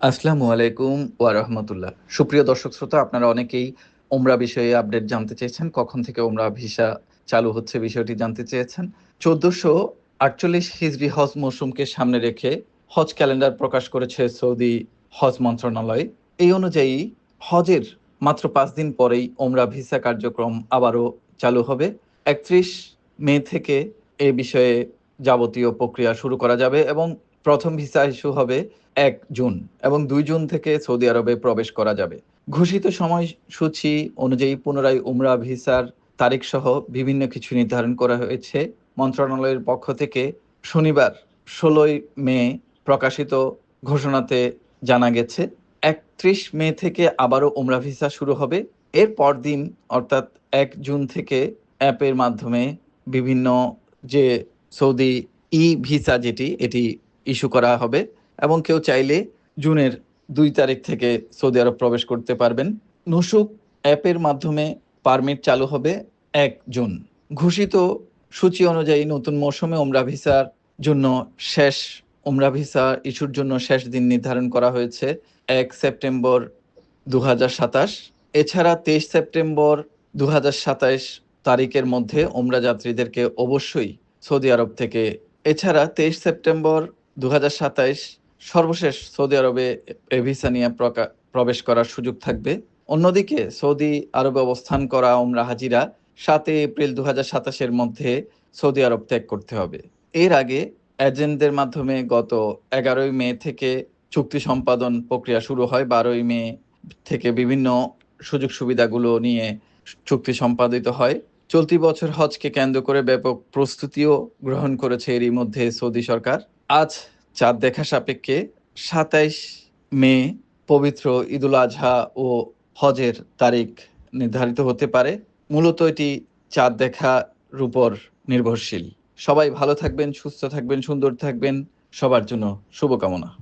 আসসালামু আলাইকুম ওয়া রাহমাতুল্লাহ। সুপ্রিয় দর্শক শ্রোতা, আপনারা অনেকেই ওমরা বিষয়ে আপডেট জানতে চেয়েছেন। কখন থেকে ওমরা ভিসা চালু হচ্ছে বিষয়টি জানতে চেয়েছেন। ১৪৪৮ হিজরি হজ মৌসুমকে সামনে রেখে হজ ক্যালেন্ডার প্রকাশ করেছে সৌদি হজ মন্ত্রণালয়। এই অনুযায়ী হজের মাত্র ৫ দিন পরেই ওমরা ভিসা কার্যক্রম আবারও চালু হবে। ৩১ মে থেকে এ বিষয়ে যাবতীয় প্রক্রিয়া শুরু করা যাবে এবং প্রথম ভিসা ইস্যু হবে ১ জুন এবং ২ জুন থেকে সৌদি আরবে প্রবেশ করা যাবে। ঘোষিত সময়সূচি অনুযায়ী পুনরায় উমরা ভিসার তারিখসহ বিভিন্ন কিছু নির্ধারণ করা হয়েছে। মন্ত্রণালয়ের পক্ষ থেকে শনিবার ১৬ই মে প্রকাশিত ঘোষণাতে জানা গেছে, ৩১ মে থেকে আবারও উমরা ভিসা শুরু হবে। এর পরদিন অর্থাৎ ১ জুন থেকে অ্যাপের মাধ্যমে বিভিন্ন যে সৌদি ভিসা এটি ইস্যু করা হবে এবং কেউ চাইলে জুনের ২ তারিখ থেকে সৌদি আরব প্রবেশ করতে পারবেন। নুসুক অ্যাপের মাধ্যমে পারমিট চালু হবে ১ জুন। ঘোষিত সূচি অনুযায়ী নতুন মৌসুমে ওমরা ভিসার জন্য শেষ ওমরা ভিসা ইস্যুর জন্য শেষ দিন নির্ধারণ করা হয়েছে ১ সেপ্টেম্বর ২০২৭। এছাড়া ২৩ সেপ্টেম্বর ২০২৭ তারিখের মধ্যে ওমরা যাত্রীদেরকে অবশ্যই সৌদি আরব থেকে এছাড়া ২৩ সেপ্টেম্বর ২০২৭ সর্বশেষ সৌদি আরবে ভিসা নিয়ে প্রবেশ করার সুযোগ থাকবে। অন্যদিকে সৌদি আরবে অবস্থান করা ওমরা হাজিরা ৭ এপ্রিল ২০২৭ মধ্যে সৌদি আরব ত্যাগ করতে হবে। এর আগে এজেন্টদের মাধ্যমে গত ১১ই মে থেকে চুক্তি সম্পাদন প্রক্রিয়া শুরু হয়। ১২ই মে থেকে বিভিন্ন সুযোগ সুবিধাগুলো নিয়ে চুক্তি সম্পাদিত হয়। চলতি বছর হজকে কেন্দ্র করে ব্যাপক প্রস্তুতিও গ্রহণ করেছে এরই মধ্যে সৌদি সরকার। আজ চাঁদ দেখা সাপেক্ষে ২৭ মে পবিত্র ঈদুল আজহা ও হজের তারিখ নির্ধারিত হতে পারে। মূলত এটি চাঁদ দেখার উপর নির্ভরশীল। সবাই ভালো থাকবেন, সুস্থ থাকবেন, সুন্দর থাকবেন। সবার জন্য শুভকামনা।